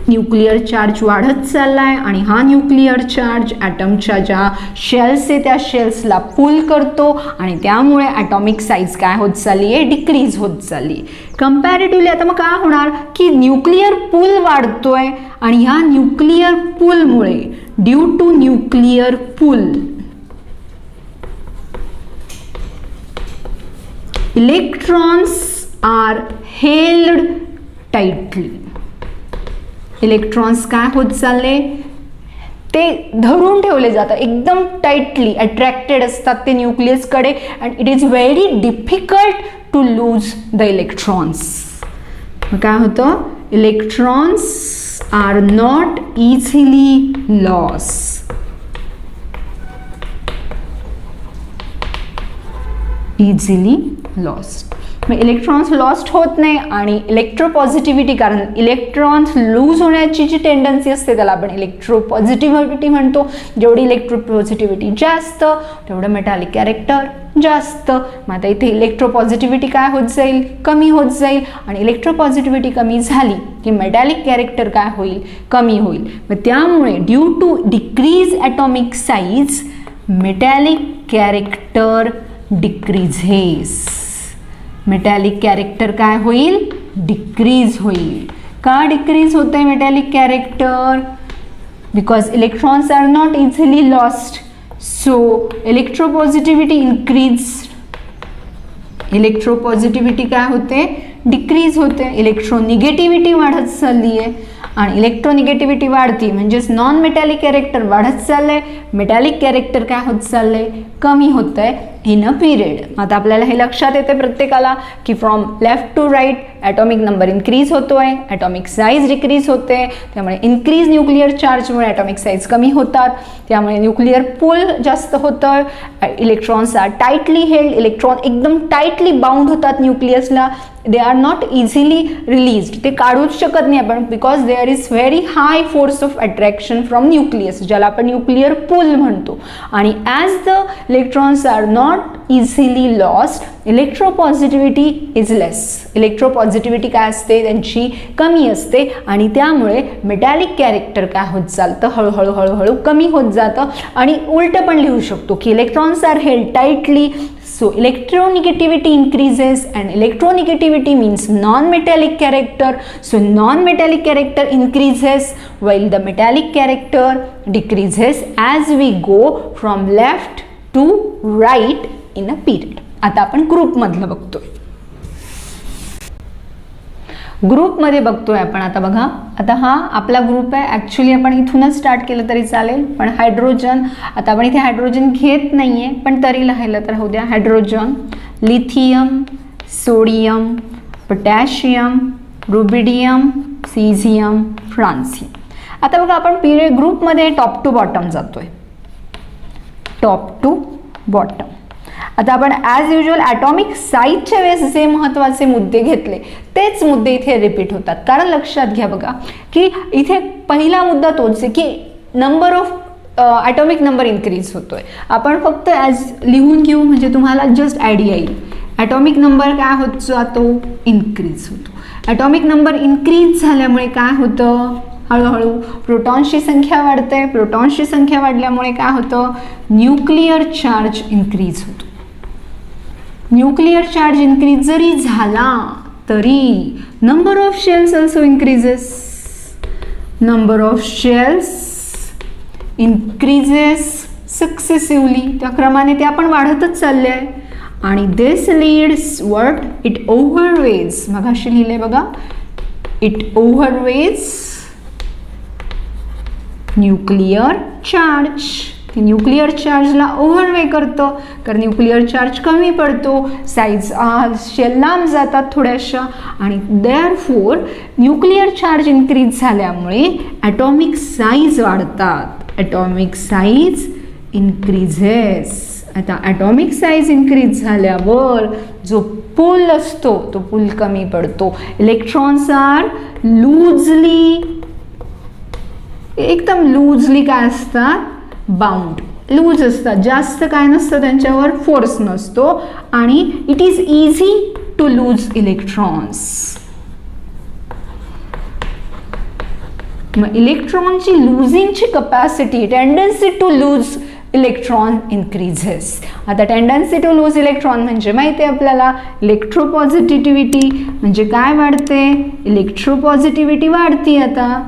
Nuclear charge वाढत चाललाय आणि हा न्यूक्लिअर चार्ज ॲटमच्या ज्या शेल्स आहे त्या शेल्सला पुल करतो आणि त्यामुळे ॲटॉमिक साईज काय होत चालली आहे, डिक्रीज होत चालली. कंपॅरेटिव्हली आता मग काय होणार की न्यूक्लिअर पूल वाढतोय आणि ह्या न्यूक्लिअर पूलमुळे due to nuclear pull electrons are held tightly. Electrons काय होत चालले, ते धरून ठेवले जातात एकदम टाइटली, अट्रॅक्टेड असतात ते न्यूक्लियसकडे and it is very difficult to lose the electrons. मग काय होतं, electrons are not easily loss. Easily lost. मग इलेक्ट्रॉन्स लॉस्ट होत नाही आणि इलेक्ट्रोपॉझिटिव्हिटी, कारण इलेक्ट्रॉन्स लूज होण्याची जी टेंडन्सी असते त्याला आपण इलेक्ट्रोपॉझिटिव्हिटी म्हणतो. जेवढी इलेक्ट्रोपॉझिटिव्हिटी जास्त तेवढं मेटॅलिक कॅरेक्टर जास्त. मग आता इथे इलेक्ट्रोपॉझिटिव्हिटी काय होत जाईल, कमी होत जाईल आणि इलेक्ट्रोपॉझिटिव्हिटी कमी झाली की मेटॅलिक कॅरेक्टर काय होईल, कमी होईल. मग त्यामुळे due to decrease atomic size metallic character decreases. Metallic character काय होईल, डिक्रीज होईल. का डिक्रीज होते metallic character, because electrons are not easily lost, so electropositivity increase. Electropositivity काय होते, डिक्रीज होते. इलेक्ट्रोनिगेटिव्हिटी वाढत चालली आहे आणि इलेक्ट्रोनिगेटिव्हिटी वाढती म्हणजेच नॉन मेटॅलिक कॅरेक्टर वाढत चाललंय, मेटॅलिक कॅरेक्टर काय होत चाललंय, कमी होत आहे इन अ पिरियड. आता आपल्याला हे लक्षात येते प्रत्येकाला की from left to right atomic number increase होतोय, ॲटॉमिक साईज डिक्रीज होते. त्यामुळे इन्क्रीज न्यूक्लिअर चार्जमुळे ॲटॉमिक साईज कमी होतात, त्यामुळे न्यूक्लिअर पूल जास्त होतं. Electrons are tightly held. Electron एकदम टाईटली बाउंड होतात न्यूक्लियसला. They are not easily released. ते काढूच शकत नाही आपण, because there is very high force of attraction from nucleus, ज्याला आपण न्यूक्लिअर पूल म्हणतो. आणि as the electrons are not easily lost, इलेक्ट्रोपॉझिटिव्हिटी is लेस. इलेक्ट्रोपॉझिटिव्हिटी काय असते, त्यांची कमी असते आणि त्यामुळे मेटॅलिक कॅरेक्टर काय होत चालतं, हळूहळू हळूहळू कमी होत जातं. आणि उलटं पण लिहू शकतो की electrons are held tightly, so electronegativity increases and electronegativity means non-metallic character, so non-metallic character increases while the metallic character decreases as we go from left to right in a period. आता आपण group मधलं बघतोय. ग्रुपमध्ये बघतोय आपण. आता बघा, आता हा आपला ग्रुप आहे. ॲक्च्युली आपण इथूनच स्टार्ट केलं तरी चालेल, पण हायड्रोजन, आता आपण इथे हायड्रोजन घेत नाही आहे पण तरी लिहायला तर होऊ द्या. Hydrogen, lithium, sodium, potassium, rubidium, caesium, francium. आता बघा आपण पिरियड ग्रुपमध्ये टॉप टू बॉटम जातोय. Top to bottom. आता आपण ॲज युजल ॲटॉमिक साईजच्या वेळेस जे महत्त्वाचे मुद्दे घेतले तेच मुद्दे इथे रिपीट होतात. कारण लक्षात घ्या बघा की इथे पहिला मुद्दा तोच आहे की number of atomic number increase होतोय. आपण फक्त ॲज लिहून घेऊ म्हणजे तुम्हाला जस्ट आयडिया येईल. ॲटॉमिक नंबर काय होत जातो, इन्क्रीज होतो. ॲटॉमिक नंबर इन्क्रीज झाल्यामुळे काय होतं, हळूहळू प्रोटॉन्सची संख्या वाढते. प्रोटॉन्सची संख्या वाढल्यामुळे काय होतं, न्यूक्लिअर चार्ज इन्क्रीज होतो. न्यूक्लिअर चार्ज इन्क्रीज जरी झाला तरी number of shells also increases. Number of shells increases successively, त्या क्रमाने ते आपण वाढतच चालले आहे. आणि this leads what, it overweighs, मगाशी लिहिले बघा, इट ओव्हरवेज न्यूक्लिअर चार्ज. ते न्यूक्लिअर चार्जला ओव्हरवे करतं, कारण न्यूक्लिअर चार्ज कमी पडतो, साईज शेल लांब जातात थोड्याशा, आणि देअरफोर न्यूक्लिअर चार्ज इन्क्रीज झाल्यामुळे ॲटॉमिक साईज वाढतात. Atomic size increases. आता ॲटॉमिक साईज इन्क्रीज झाल्यावर जो पूल असतो तो पूल कमी पडतो. इलेक्ट्रॉन्स आर लूजली, एकदम लूजली काय असतात, बाउंड, लूज असतात, जास्त काय नसतं त्यांच्यावर, फोर्स नसतो, आणि it is easy to lose electrons. मग इलेक्ट्रॉनची लुझिंगची capacity, tendency to lose electron increases. आता टेंडन्सी टू लूज इलेक्ट्रॉन म्हणजे माहिती आहे आपल्याला, इलेक्ट्रोपॉझिटिव्हिटी म्हणजे काय वाढते, इलेक्ट्रोपॉझिटिव्हिटी वाढती. आता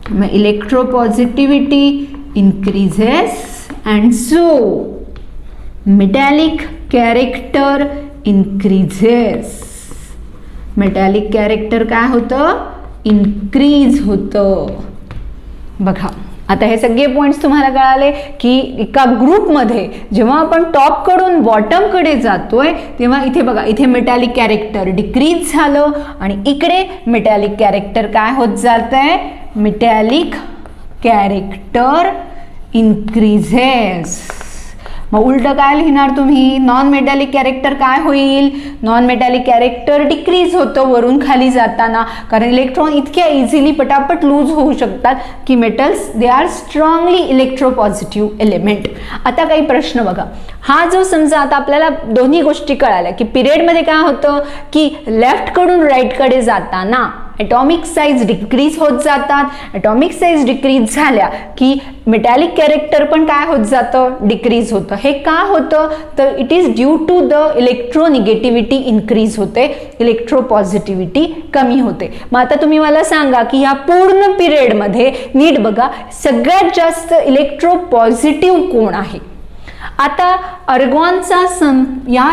मग इलेक्ट्रोपॉझिटिव्हिटी increases and so metallic character increases. metallic character काय होतं, increase होतं. बघा आता हे सगळे पॉइंट्स तुम्हाला कळाले की एका ग्रुपमध्ये जेव्हा आपण टॉप कडून बॉटम कडे जातोय तेव्हा इथे बघा, इथे मेटॅलिक कॅरेक्टर डिक्रीज झालं आणि इकडे मेटॅलिक कॅरेक्टर काय होत जात आहे, मेटॅलिक कॅरेक्टर इन्क्रीजेस. मग उलट काय लिहिणार तुम्ही, नॉन मेटॅलिक कॅरेक्टर काय होईल, नॉन मेटॅलिक कॅरेक्टर डिक्रीज होतं वरून खाली जाताना, कारण इलेक्ट्रॉन इतक्या इझिली पटापट लूज होऊ शकतात की metals they are strongly electropositive element. आता काही प्रश्न बघा, हा जो समजा आता आपल्याला दोन्ही गोष्टी कळाल्या की पिरियडमध्ये काय होतं की लेफ्ट कडून राईट कडे जाताना ॲटॉमिक साईज डिक्रीज होत जातात. ॲटॉमिक साईज डिक्रीज झाल्या की मेटॅलिक कॅरेक्टर पण काय होत जातं, डिक्रीज होतं. हे का होतं तर it is due to the electronegativity increase होते, इलेक्ट्रोपॉझिटिव्हिटी कमी होते. मग आता तुम्ही मला सांगा की या पूर्ण पिरियडमध्ये नीट बघा सगळ्यात जास्त इलेक्ट्रोपॉझिटिव्ह कोण आहे. आता अर्गॉनचा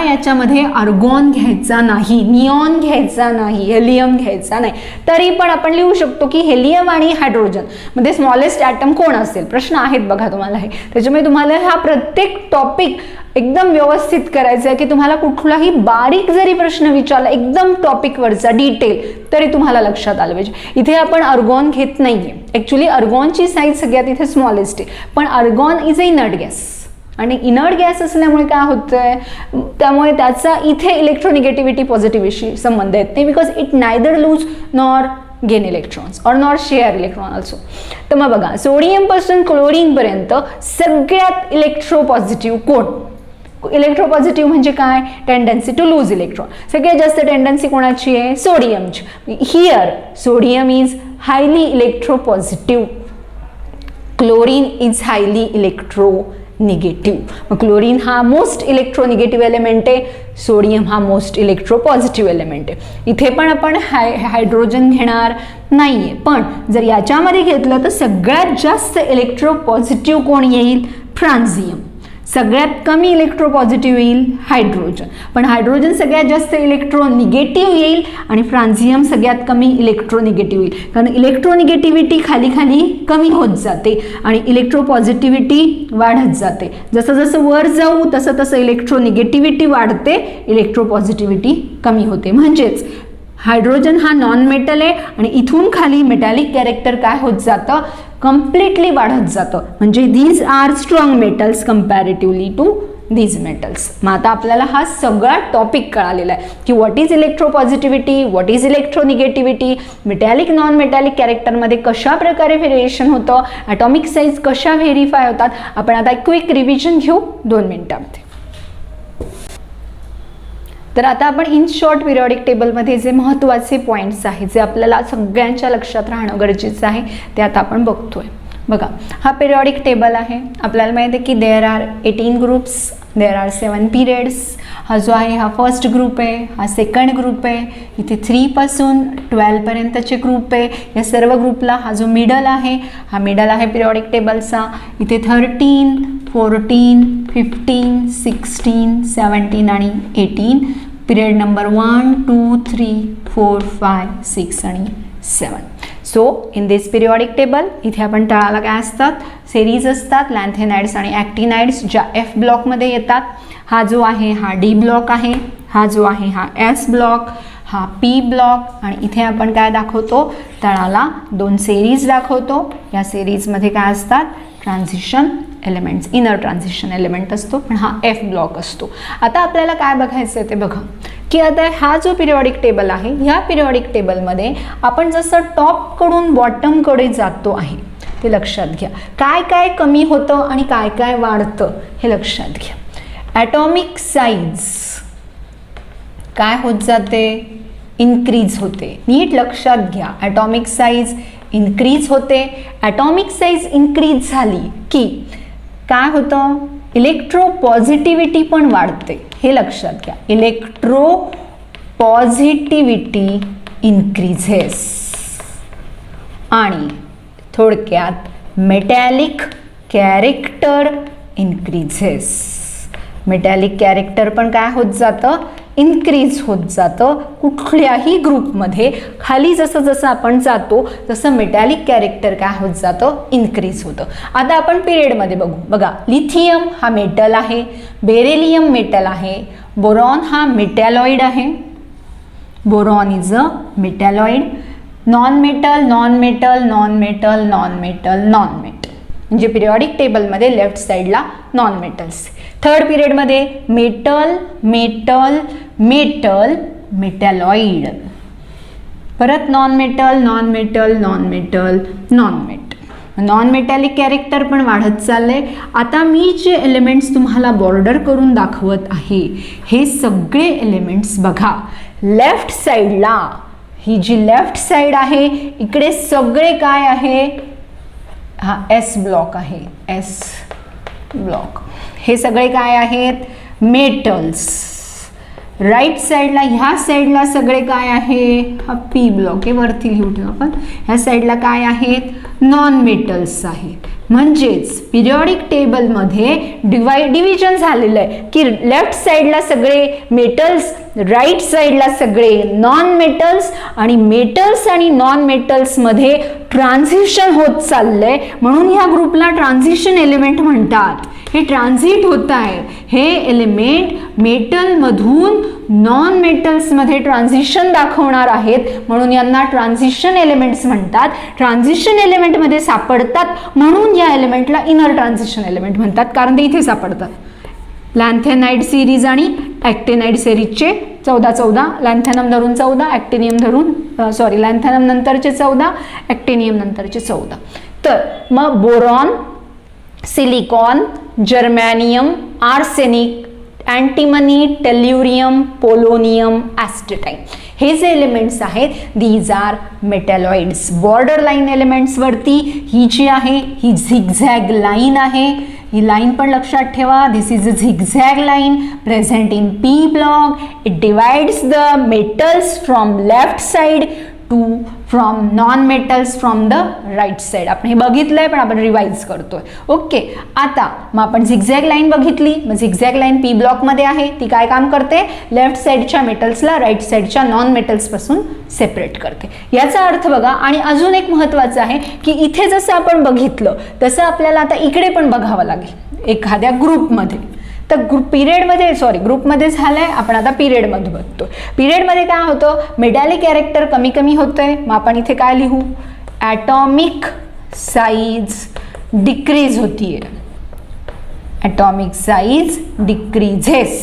याच्यामध्ये अर्गॉन घ्यायचा नाही, निऑन घ्यायचा नाही, हेलियम घ्यायचा नाही, तरी पण आपण लिहू शकतो की हेलियम आणि हायड्रोजन मध्ये स्मॉलेस्ट ॲटम कोण असेल. प्रश्न आहेत बघा तुम्हाला हे, त्याच्यामुळे तुम्हाला हा प्रत्येक टॉपिक एकदम व्यवस्थित करायचं आहे की तुम्हाला कुठलाही बारीक जरी प्रश्न विचारला एकदम टॉपिकवरचा डिटेल तरी तुम्हाला लक्षात आलं पाहिजे. इथे आपण अर्गॉन घेत नाहीये, ऍक्च्युली अर्गॉनची साईज सगळ्यात इथे स्मॉलेस्ट आहे, पण अर्गॉन इज अ इनर्ट गॅस आणि इनर्ट गॅस असल्यामुळे काय होतंय, त्यामुळे त्याचा इथे इलेक्ट्रोनिगेटिव्हिटी पॉझिटिव्हिटी संबंध येत नाही, because it neither lose nor gain electrons और नॉर शेअर इलेक्ट्रॉन ऑल्सो. तर मग बघा सोडियम पासून क्लोरीन पर्यंत सगळ्यात इलेक्ट्रोपॉझिटिव्ह कोण, इलेक्ट्रोपॉझिटिव्ह म्हणजे काय, टेंडन्सी टू लूज इलेक्ट्रॉन. सगळ्यात जास्त टेंडन्सी कोणाची आहे, सोडियमची. Here sodium is highly electropositive, chlorine is highly electronegative. मग क्लोरीन हा मोस्ट इलेक्ट्रोनिगेटिव्ह एलिमेंट आहे, सोडियम हा मोस्ट इलेक्ट्रोपॉझिटिव्ह एलिमेंट आहे. इथे पण आपण हायड्रोजन घेणार नाहीये, पण जर याच्यामध्ये घेतलं तर सगळ्यात जास्त इलेक्ट्रोपॉझिटिव्ह कोण येईल, फ्रान्झियम. सगळ्यात कमी इलेक्ट्रोपॉझिटिव्ह येईल हायड्रोजन, पण हायड्रोजन सगळ्यात जास्त इलेक्ट्रोनिगेटिव्ह येईल आणि फ्रान्झियम सगळ्यात कमी इलेक्ट्रोनिगेटिव्ह येईल, कारण इलेक्ट्रोनिगेटिव्हिटी खाली खाली कमी होत जाते आणि इलेक्ट्रोपॉझिटिव्हिटी वाढत जाते. जसं जसं वर जाऊ तसं तसं इलेक्ट्रोनिगेटिव्हिटी वाढते, इलेक्ट्रोपॉझिटिव्हिटी कमी होते. म्हणजेच हायड्रोजन हा नॉन मेटल आहे आणि इथून खाली मेटॅलिक कॅरेक्टर काय होत जातं, कम्प्लिटली वाढत जातं. म्हणजे these are strong metals comparatively to these metals. मग आता आपल्याला हा सगळा टॉपिक कळालेला आहे की what is electropositivity, what is electronegativity, metallic non metallic कॅरेक्टरमध्ये कशा प्रकारे व्हेरिएशन होतं, ॲटॉमिक साईज कशा व्हेरीफाय होतात. आपण आता एक क्विक रिव्हिजन घेऊ 2 मिनिटांमध्ये. तर आता आपण इन शॉर्ट पिरियॉडिक टेबलमध्ये जे महत्त्वाचे पॉईंट्स आहेत जे आपल्याला सगळ्यांच्या लक्षात राहणं गरजेचं आहे ते आता आपण बघतोय. बघा, हा पिरियॉडिक टेबल आहे. आपल्याला माहिती आहे की there are 18 groups, there are 7 periods. हा जो आहे हा फर्स्ट ग्रुप आहे, हा सेकंड ग्रुप आहे. इथे 3 पासून 12 पर्यंतचे ग्रुप आहे. या सर्व ग्रुपला हा जो मिडल आहे हा मिडल आहे पिरियॉडिक टेबलचा. इथे 13, 14, 15, 16, 17 आणि 18 पिरियड नंबर 1, 2, 3, 4, 5, 6 आणि 7. So in this periodic table इथे आपण तळाला काय असतात, सेरीज असतात, लॅन्थेनाइड्स आणि ॲक्टिनाइड्स ज्या एफ ब्लॉकमध्ये येतात. हा जो आहे हा डी ब्लॉक आहे, हा जो आहे हा एस ब्लॉक, हा पी ब्लॉक. आणि इथे आपण काय दाखवतो, तळाला 2 सेरीज दाखवतो. या सेरीजमध्ये काय असतात, transition elements, inner transition element असतो, पण हा एफ ब्लॉक असतो. आता आपल्याला काय बघायचं आहे ते बघा, की आता हा जो पिरियॉडिक टेबल आहे, ह्या पिरियॉडिक टेबलमध्ये आपण जसं टॉपकडून बॉटमकडे जातो आहे ते लक्षात घ्या. काय काय कमी होतं आणि काय काय वाढतं हे लक्षात घ्या. ॲटॉमिक साईज काय होत जाते, इन्क्रीज होते. नीट लक्षात घ्या, ॲटॉमिक साईज इन्क्रीज होते. ॲटॉमिक साईज इन्क्रीज झाली की काय होतं, इलेक्ट्रो पॉझिटिव्हिटी पण वाढते. हे लक्षात घ्या, इलेक्ट्रो पॉझिटिव्हिटी इन्क्रीझेस. आणि थोडक्यात मेटॅलिक कॅरेक्टर इन्क्रीझेस. मेटॅलिक कॅरेक्टर पण काय होत जातं, इन्क्रीज होत जातं. कुठल्याही ग्रुपमध्ये खाली जसं जसं आपण जातो तसं मेटॅलिक कॅरेक्टर काय होत जातं, इन्क्रीज होतं. आता आपण पिरियडमध्ये बघू. बघा, लिथियम हा मेटल आहे, बेरिलियम मेटल आहे, बोरॉन हा मेटॅलॉइड आहे. Boron is a metalloid. Non metal, non metal, non metal, non metal, non metal. म्हणजे पिरियॉडिक टेबलमध्ये लेफ्ट साईडला नॉन मेटल्स. थर्ड पिरियडमध्ये मेटल, मेटल, मेटल, मेटॅलॉइड. परत non metal, non metal, non metal, non metal. Non metallic character पण वाढत चाललंय. आता मी जे एलिमेंट्स तुम्हाला बॉर्डर करून दाखवत आहे हे सगळे एलिमेंट्स बघा, लेफ्ट साईडला ही जी लेफ्ट साईड आहे इकडे सगळे काय आहे, हा एस ब्लॉक आहे, एस ब्लॉक. हे सगळे काय आहेत, मेटल्स. राईट साईडला ह्या साईडला सगळे काय आहे, हा पी ब्लॉक आहे, वरती लिहू ठेवू आपण. ह्या साईडला काय आहेत, नॉन मेटल्स आहेत. म्हणजेच पिरियॉडिक टेबलमध्ये डिव्हिजन झालेलं आहे की लेफ्ट साईडला सगळे मेटल्स, राईट साईडला सगळे नॉन मेटल्स. आणि मेटल्स आणि नॉन मेटल्समध्ये ट्रान्झिशन होत चाललंय, म्हणून ह्या ग्रुपला ट्रान्झिशन एलिमेंट म्हणतात. हे ट्रान्झिट होत आहे, हे एलिमेंट मेटलमधून नॉन मेटल्समध्ये ट्रान्झिशन दाखवणार आहेत, म्हणून यांना ट्रान्झिशन एलिमेंट्स म्हणतात. ट्रान्झिशन एलिमेंटमध्ये सापडतात म्हणून या एलिमेंटला इनर ट्रान्झिशन एलिमेंट म्हणतात, कारण ते इथे सापडतात. लॅन्थेनाइड सिरीज आणि ॲक्टिनाइड सिरीजचे 14, लॅन्थेनम धरून 14, ॲक्टिनियम धरून लॅन्थेनम नंतरचे 14, ॲक्टिनियम नंतरचे 14. तर मग boron, silicon, germanium, arsenic, antimony, tellurium, polonium, astatine हे जे एलिमेंट्स आहेत these are metalloids. Border line एलिमेंट्सवरती ही जी आहे ही झिगझॅग लाईन आहे. ही लाईन पण लक्षात ठेवा, this is a zigzag line present in P block. It divides the metals from left side to from non metals from the right side. आपण हे बघितलंय पण आपण रिवाइज करतोय. ओके, आता मग आपण झिगझॅग लाईन बघितली. मग झिगझॅग लाईन पी ब्लॉकमध्ये आहे, ती काय काम करते, लेफ्ट साईडच्या मेटल्सला राईट साईडच्या नॉन मेटल्सपासून सेपरेट करते. याचा अर्थ बघा. आणि अजून एक महत्त्वाचं आहे की इथे जसं आपण बघितलं तसं आपल्याला आता इकडे पण बघावं लागेल एखाद्या ग्रुपमध्ये. तर ग्रुपमध्ये झालंय, आपण आता पिरियडमध्ये बघतो. पिरियडमध्ये काय होतं, मेटॅलिक कॅरेक्टर कमी कमी होतंय. मग आपण इथे काय लिहू, ॲटॉमिक साईज डिक्रीज होतीये, ॲटॉमिक साईज डिक्रीझेस.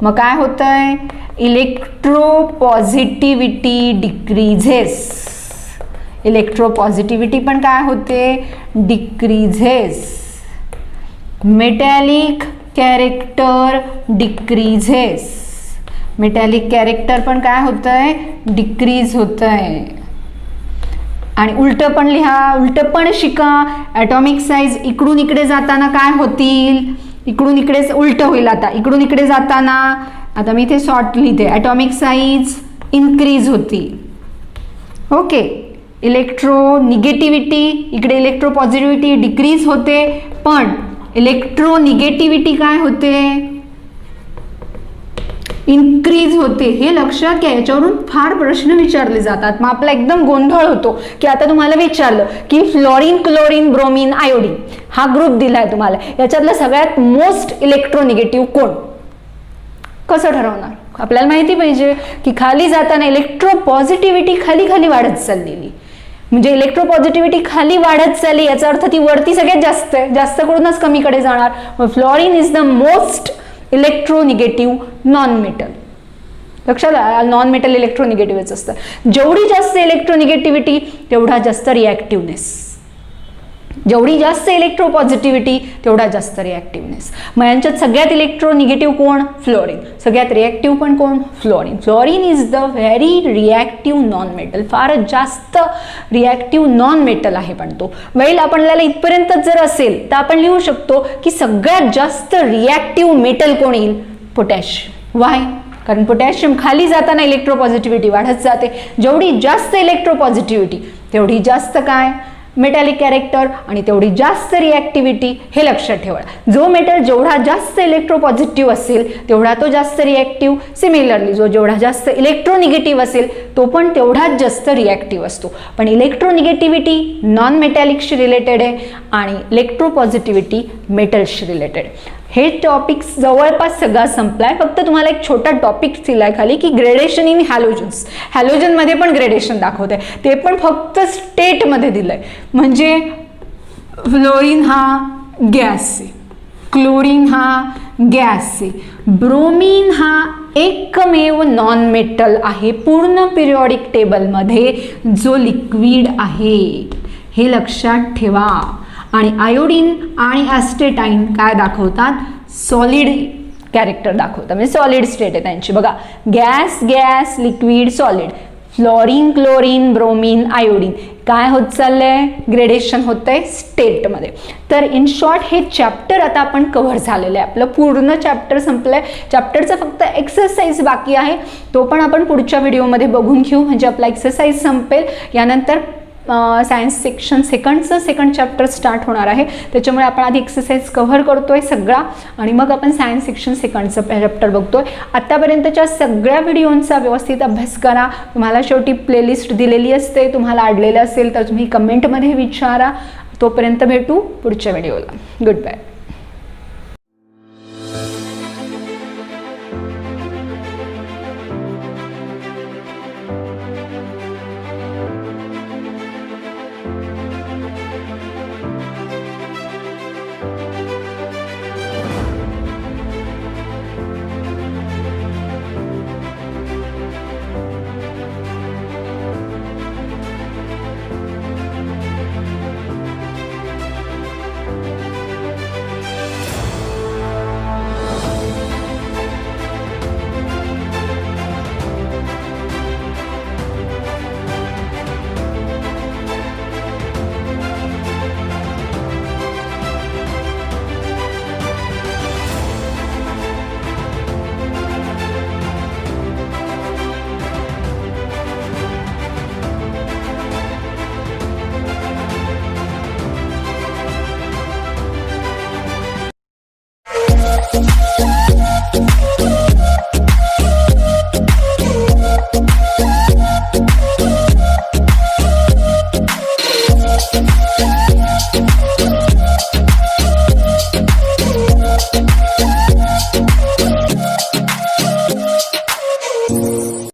मग काय होतंय, electropositivity decreases. Electropositivity पण काय होते, decreases. Metallic character decreases. Metallic character पण काय होत आहे, डिक्रीज होत आहे. आणि उलटं पण लिहा, उलटं पण शिका. ॲटॉमिक साईज इकडून इकडे जाताना काय होतील, इकडून इकडे उलटं होईल. आता इकडून इकडे जाताना, आता मी इथे शॉर्ट लिहिते, ॲटॉमिक साईज इन्क्रीज होती. ओके. इलेक्ट्रो निगेटिव्हिटी, इकडे इलेक्ट्रो पॉझिटिव्हिटी डिक्रीज होते, पण इलेक्ट्रो निगेटिव्हिटी काय होते, इन्क्रीज होते. हे लक्षात घ्या, याच्यावरून फार प्रश्न विचारले जातात. मग आपला एकदम गोंधळ होतो की आता तुम्हाला विचारलं की फ्लोरीन, क्लोरीन, ब्रोमीन, आयोडीन हा ग्रुप दिलाय तुम्हाला, याच्यातलं सगळ्यात मोस्ट इलेक्ट्रोनिगेटिव्ह कोण, कसं ठरवणार. आपल्याला माहिती पाहिजे की खाली जाताना इलेक्ट्रो पॉझिटिव्हिटी खाली खाली वाढत चाललेली, म्हणजे इलेक्ट्रो पॉझिटिव्हिटी खाली वाढत चालली, याचा अर्थ ती वरती सगळ्यात जास्त आहे, जास्त कडूनच कमीकडे जाणार. मग fluorine is the most electronegative non metal. लक्षात, नॉन मेटल इलेक्ट्रोनिगेटिव्हच असतं. जेवढी जास्त इलेक्ट्रोनिगेटिव्हिटी तेवढा जास्त रिॲक्टिव्हनेस, जेवढी जास्त इलेक्ट्रो पॉझिटिव्हिटी तेवढा जास्त रिॲक्टिव्हनेस. मग यांच्यात सगळ्यात इलेक्ट्रोनिगेटिव्ह कोण, फ्लोरीन. सगळ्यात रिॲक्टिव्ह पण कोण, fluorine. Fluorine is the very reactive non metal, फारच जास्त रिॲक्टिव्ह नॉन मेटल आहे. पण तो वेल आपल्याला इथपर्यंत जर असेल तर आपण लिहू शकतो की सगळ्यात जास्त रिॲक्टिव्ह मेटल कोण येईल, पोटॅशियम. वाय, कारण पोटॅशियम खाली जाताना इलेक्ट्रो पॉझिटिव्हिटी वाढत जाते. जेवढी जास्त इलेक्ट्रो पॉझिटिव्हिटी तेवढी जास्त काय, मेटॅलिक कॅरेक्टर, आणि तेवढी जास्त रिॲक्टिव्हिटी. हे लक्षात ठेवा. जो मेटल जेवढा जास्त इलेक्ट्रो पॉझिटिव्ह असेल तेवढा तो जास्त रिॲक्टिव्ह. सिमिलरली जो जेवढा जास्त इलेक्ट्रोनिगेटिव्ह असेल तो पण तेवढाच जास्त रिॲक्टिव्ह असतो. पण इलेक्ट्रोनिगेटिव्हिटी नॉन मेटॅलिकशी रिलेटेड आहे आणि इलेक्ट्रो पॉझिटिव्हिटी मेटलशी रिलेटेड. हे टॉपिक्स जवळपास सगळा संपलाय. फक्त तुम्हाला एक छोटा टॉपिक दिलाय खाली की ग्रेडेशन इन हॅलोजन्स. हॅलोजनमध्ये पण ग्रेडेशन दाखवत आहे, ते पण फक्त स्टेटमध्ये दिलंय. म्हणजे फ्लोरीन हा गॅस आहे, क्लोरीन हा गॅस आहे, ब्रोमीन हा एकमेव नॉन मेटल आहे पूर्ण पिरियॉडिक टेबलमध्ये जो लिक्विड आहे. हे लक्षात ठेवा. आणि आयोडीन आणि ॲस्टेटाईन काय दाखवतात, सॉलिड कॅरेक्टर दाखवतात, म्हणजे सॉलिड स्टेट आहे त्यांची. बघा, gas, gas, liquid, solid. Fluorine, chlorine, bromine, iodine काय होत चाललंय, ग्रेडेशन होतंय स्टेटमध्ये. तर इन शॉर्ट हे चॅप्टर आता आपण कव्हर झालेलं आहे. आपलं पूर्ण चॅप्टर संपलंय. चॅप्टरचा फक्त एक्सरसाइज बाकी आहे, तो पण आपण पुढच्या व्हिडिओमध्ये बघून घेऊ, म्हणजे आपला एक्सरसाइज संपेल. यानंतर science section second chapter start होणार आहे, त्याच्यामुळे आपण आधी एक्सरसाइज कव्हर करतोय सगळा आणि मग आपण सायन्स सेक्शन सेकंडचं चॅप्टर बघतोय. आत्तापर्यंतच्या सगळ्या व्हिडिओंचा व्यवस्थित अभ्यास करा. तुम्हाला शेवटी प्लेलिस्ट दिलेली असते, तुम्हाला अडलेलं असेल तर तुम्ही कमेंटमध्ये विचारा. तोपर्यंत भेटू पुढच्या व्हिडिओला. Good bye.